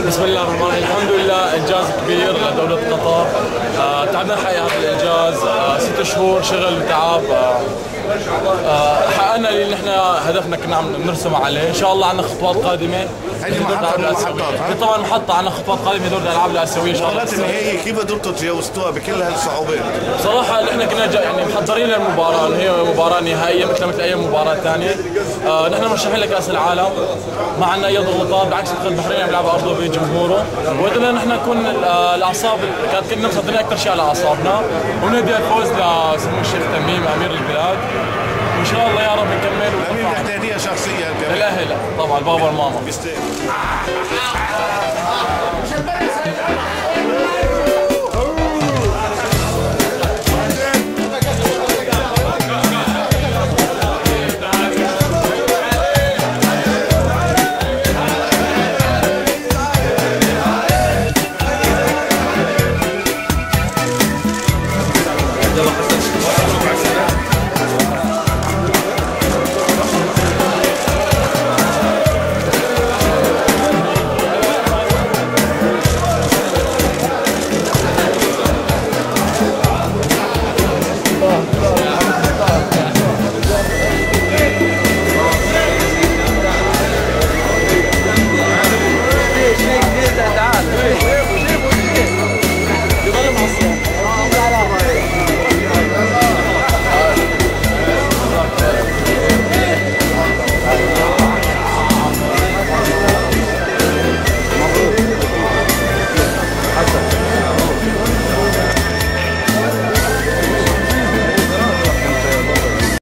بسم الله الرحمن الرحيم. الحمد لله انجاز كبير لدولة قطر. تعبنا نحقق هذا الانجاز 6 شهور شغل وتعب. حققنا اللي نحن هدفنا كنا عم نرسم عليه. ان شاء الله عندنا خطوات قادمه. هذه محطات طبعا محطة عندنا خطوات قادمة دور الالعاب الاسيوية ان شاء الله. مباراة النهائي كيف قدرتوا تجاوزتوها بكل هالصعوبات؟ بصراحة نحن كنا يعني محضرين للمباراة، هي مباراة نهائية مثل اي مباراة ثانية. نحن مرشحين لكأس العالم، ما عندنا اي ضغوطات، بالعكس منتخب البحرين عم يلعب ارضه بجمهوره، وقدرنا نحن نكون الاعصاب كانت كنا مسيطرين اكثر شيء على اعصابنا، ونهدي الفوز لسمو الشيخ تميم امير البلاد، وان شاء الله يا رب نكمل. امير بدك تهديها شخصية للاهل طبعا بابا وماما.